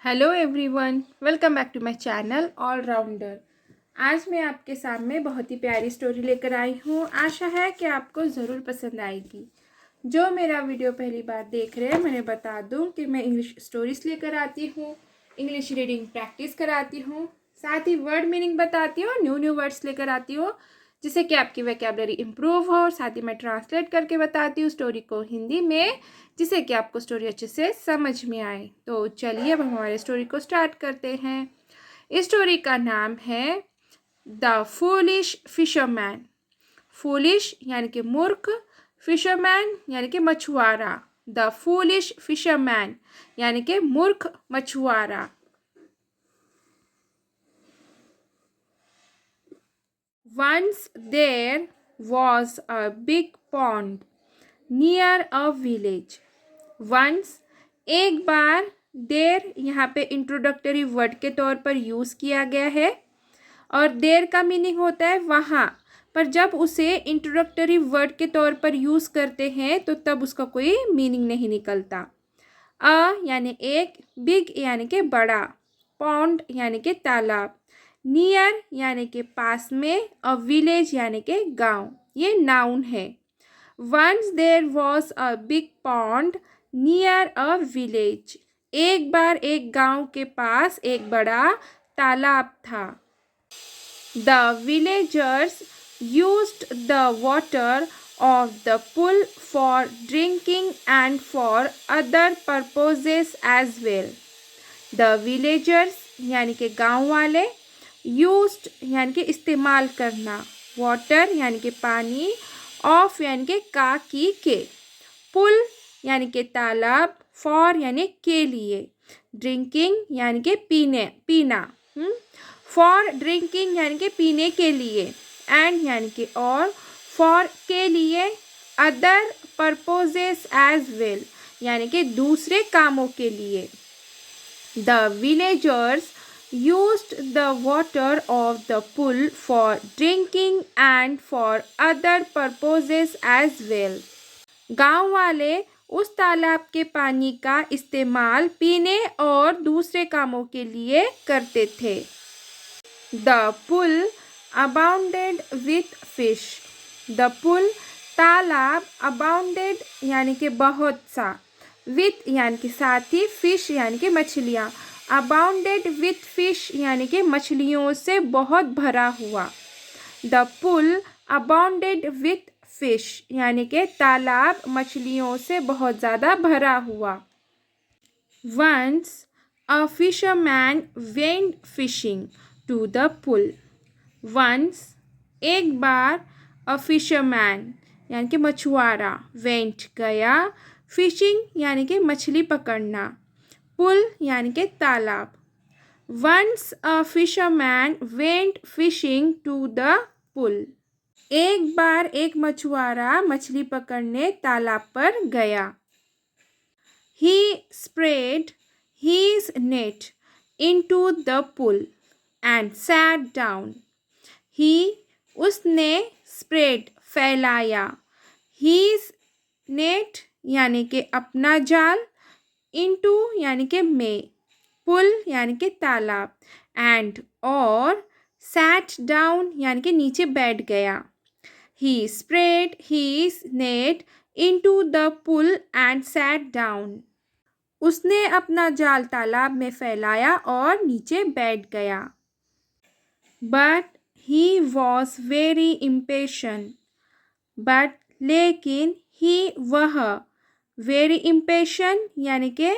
Hello everyone, welcome back to my channel all rounder. आज मैं आपके सामने बहुत ही प्यारी स्टोरी लेकर आई हूँ। आशा है कि आपको ज़रूर पसंद आएगी। जो मेरा वीडियो पहली बार देख रहे हैं, मैंने बता दूँ कि मैं इंग्लिश स्टोरीज लेकर आती हूँ, इंग्लिश रीडिंग प्रैक्टिस कराती हूँ, साथ ही वर्ड मीनिंग बताती हूँ, न्यू न्यू वर्ड्स लेकर आती हूँ जिससे कि आपकी वोकैबुलरी इम्प्रूव हो। और साथ ही मैं ट्रांसलेट करके बताती हूँ स्टोरी को हिंदी में, जिससे कि आपको स्टोरी अच्छे से समझ में आए। तो चलिए अब हम हमारे स्टोरी को स्टार्ट करते हैं। इस स्टोरी का नाम है द फूलिश फिशरमैन। फूलिश यानी कि मूर्ख, फिशरमैन यानी कि मछुआरा। द फूलिश फिशरमैन यानी कि मूर्ख मछुआरा। Once there was a big pond near a village. Once एक बार, देर यहाँ पे इंट्रोडक्टरी वर्ड के तौर पर यूज़ किया गया है और देर का मीनिंग होता है वहाँ पर। जब उसे इंट्रोडक्टरी वर्ड के तौर पर यूज़ करते हैं तो तब उसका कोई मीनिंग नहीं निकलता। यानी एक, बिग यानी कि बड़ा, पॉन्ड यानी कि तालाब, नियर यानी कि पास में, अ विलेज यानी कि गांव, ये नाउन है। Once there was a big pond near a village. एक बार एक गांव के पास एक बड़ा तालाब था। The villagers used the water of the pool for drinking and for other purposes as well. The villagers यानी कि गांव वाले, used यानी कि इस्तेमाल करना, water यानी कि पानी, of यानी कि का की के, पुल यानी कि तालाब, for यानी के लिए, ड्रिंकिंग यानी कि पीना, फॉर ड्रिंकिंग यानी कि पीने के लिए, एंड यानी कि और, फॉर के लिए, अदर पर्पजेस एज वेल यानी कि दूसरे कामों के लिए। The villagers used the water of the pool for drinking and for other purposes as well. गांव वाले उस तालाब के पानी का इस्तेमाल पीने और दूसरे कामों के लिए करते थे। The pool abounded with fish. The pool तालाब, abounded यानी कि बहुत सा, with यानी कि साथ ही, fish यानी कि मछलियाँ, abounded with fish यानी कि मछलियों से बहुत भरा हुआ। The pool abounded with fish यानी कि तालाब मछलियों से बहुत ज़्यादा भरा हुआ। Once a fisherman went fishing to the pool. Once एक बार, a fisherman यानी कि मछुआरा, went गया, fishing यानी कि मछली पकड़ना, pool यानी कि तालाब। Once a fisherman went fishing to the pool. एक बार एक मछुआरा मछली पकड़ने तालाब पर गया। He spread his net into the pool and sat down. He उसने, spread फैलाया, his net यानी कि अपना जाल, into यानी कि में, पुल यानी कि तालाब, and और, sat down यानी कि नीचे बैठ गया। He spread his net into the pool and sat down. उसने अपना जाल तालाब में फैलाया और नीचे बैठ गया। But he was very impatient. But लेकिन, he वह, very impatient यानी कि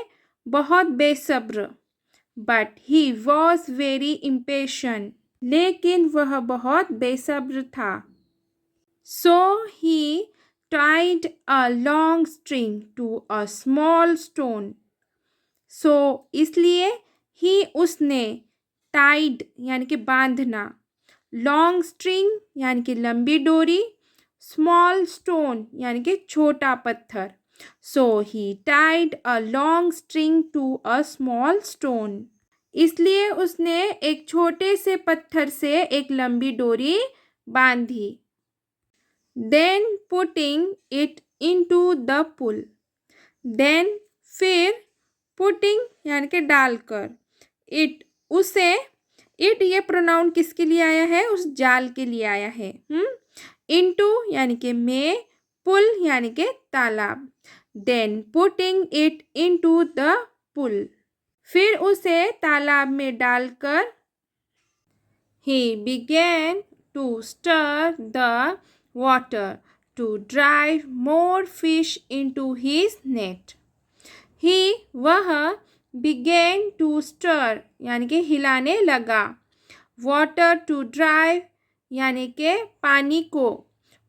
बहुत बेसब्र। But he was very impatient. लेकिन वह बहुत बेसब्र था। So he tied a long string to a small stone. So इसलिए, ही उसने, टाइड यानी कि बांधना, लॉन्ग स्ट्रिंग यानी कि लंबी डोरी, स्मॉल स्टोन यानी कि छोटा पत्थर। So he tied a long string to a small stone. इसलिए उसने एक छोटे से पत्थर से एक लंबी डोरी बांधी। Then putting it into the pool. Then फिर, पुटिंग यानी कि डालकर, इट उसे, इट ये प्रोनाउन किसके लिए आया है, उस जाल के लिए आया है। इनटू यानी कि में, पुल यानी कि तालाब, then putting it into the pool, फिर उसे तालाब में डालकर, he began to stir the water to drive more fish into his net. He वह began to stir यानी कि हिलाने लगा, water to drive यानी कि पानी को,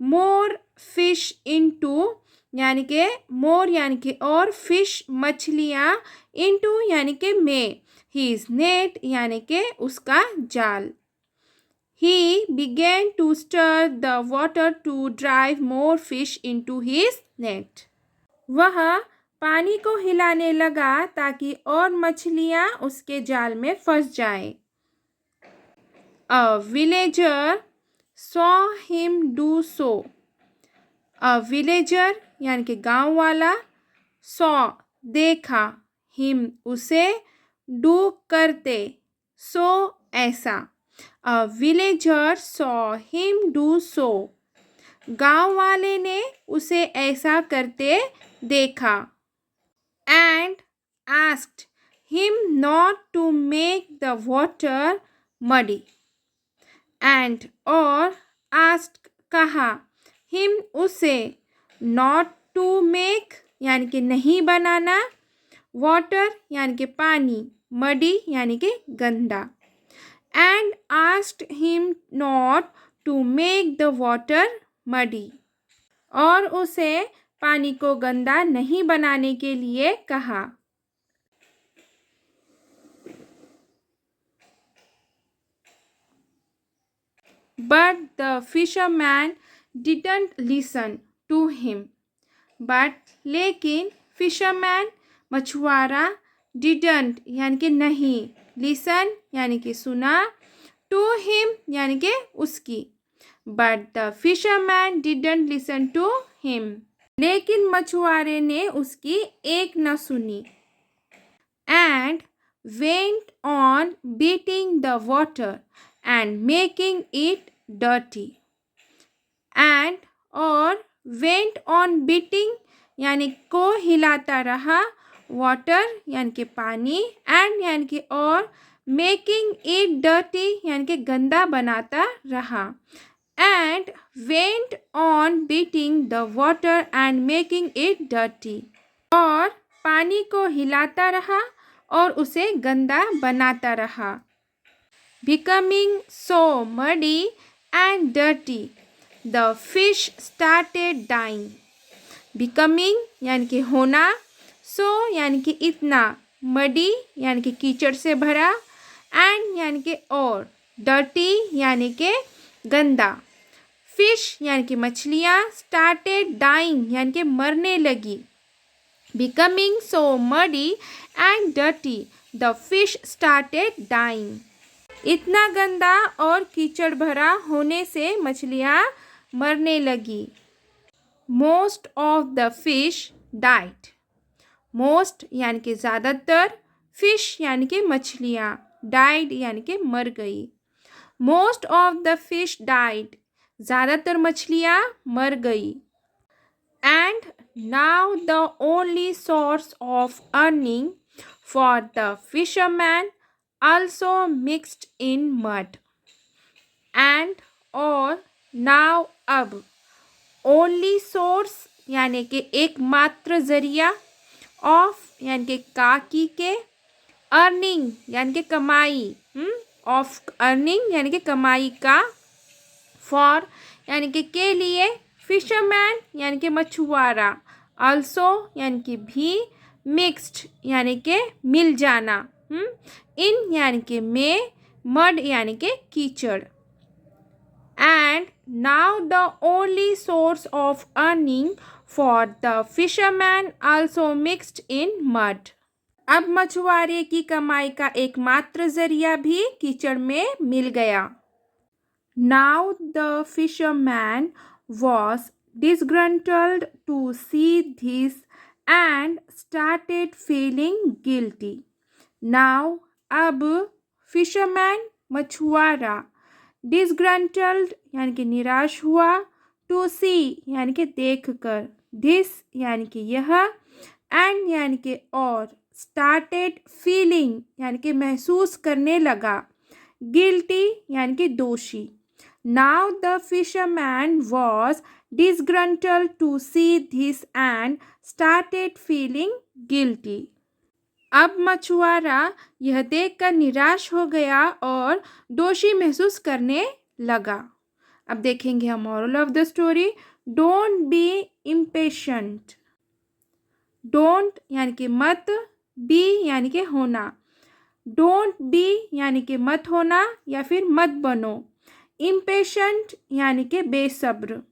more fish into यानी कि more यानी कि और, fish मछलियाँ, into यानी कि में, his net यानी कि उसका जाल। He began to stir the water to drive more fish into his net. वह पानी को हिलाने लगा ताकि और मछलियाँ उसके जाल में फंस जाएं। A villager saw him do so. A villager यानी कि गांव वाला, saw देखा, him उसे, do करते, so ऐसा। A villager saw him do so. गांव वाले ने उसे ऐसा करते देखा। And asked him not to make the water muddy. And और asked कहा, him उसे, not to make यानी कि नहीं बनाना, water यानी कि पानी, muddy यानी कि गंदा। And asked him not to make the water muddy. और उसे पानी को गंदा नहीं बनाने के लिए कहा। But the fisherman didn't listen to him. But लेकिन fisherman मछुआरा, didn't यानी कि नहीं, listen यानी कि सुना, to him यानी कि उसकी। But the fisherman didn't listen to him. लेकिन मछुआरे ने उसकी एक न सुनी। And went on beating the water and making it dirty. And और went on beating यानी को हिलाता रहा, water यानी कि पानी, and यानी कि और, making it dirty यानी कि गंदा बनाता रहा। And went on beating the water and making it dirty. और पानी को हिलाता रहा और उसे गंदा बनाता रहा। Becoming so muddy and dirty, the fish started dying. Becoming यानी कि होना, so यानी कि इतना, muddy यानी कि कीचड़ से भरा, and यानी कि और, dirty यानी कि गंदा। fish यानी कि मछलियाँ, started dying यानी कि मरने लगी। Becoming so muddy and dirty, the fish started dying. इतना गंदा और कीचड़ भरा होने से मछलियाँ मरने लगी। Most of the fish died. Most यानी कि ज़्यादातर, fish यानी कि मछलियाँ, died यानी कि मर गई। Most of the fish died. ज़्यादातर मछलियाँ मर गई। And now the only source of earning for the fisherman also mixed in mud. And और now अब, only source यानी कि एकमात्र जरिया, of यानी कि काकी के, earning यानी कि कमाई, of earning यानी कि कमाई का, for यानी कि के लिए, fisherman यानी कि मछुआरा, also यानी कि भी, mixed यानी कि मिल जाना, in यानी कि में, mud यानी कि कीचड़। And now the only source of earning for the fisherman also mixed in mud. अब मछुआरे की कमाई का एकमात्र जरिया भी कीचड़ में मिल गया। Now the fisherman was disgruntled to see this and started feeling guilty. Now, अब fisherman मछुआरा disgruntled यानी कि निराश हुआ, to see यानी कि देख कर, this यानी कि यह, and यानी कि और, started feeling यानी कि महसूस करने लगा, guilty यानी कि दोषी. Now the fisherman was disgruntled to see this and started feeling guilty. अब मछुआरा यह देखकर निराश हो गया और दोषी महसूस करने लगा. अब देखेंगे हम moral of the story. Don't be impatient. Don't यानी कि मत, be यानी कि होना. Don't be यानी कि मत होना या फिर मत बनो. Impatient यानी कि बेसब्र.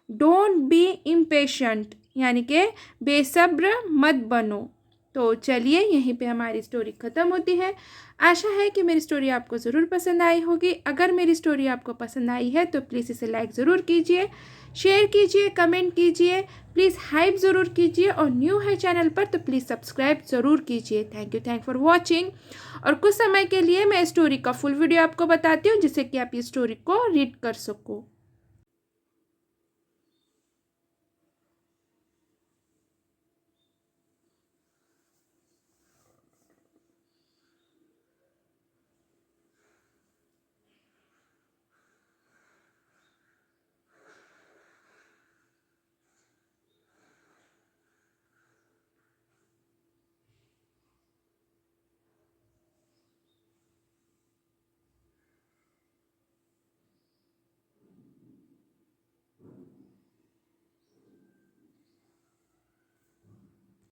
Don't be impatient यानी कि बेसब्र मत बनो. तो चलिए यहीं पे हमारी स्टोरी ख़त्म होती है. आशा है कि मेरी स्टोरी आपको ज़रूर पसंद आई होगी. अगर मेरी स्टोरी आपको पसंद आई है तो प्लीज़ इसे लाइक ज़रूर कीजिए, शेयर कीजिए, कमेंट कीजिए, प्लीज़ हाइप ज़रूर कीजिए और न्यू है चैनल पर तो प्लीज़ सब्सक्राइब ज़रूर कीजिए. Thank for watching. और कुछ समय के लिए मैं स्टोरी का फुल वीडियो आपको बताती हूँ जिससे कि आप इस स्टोरी को रीड कर सको.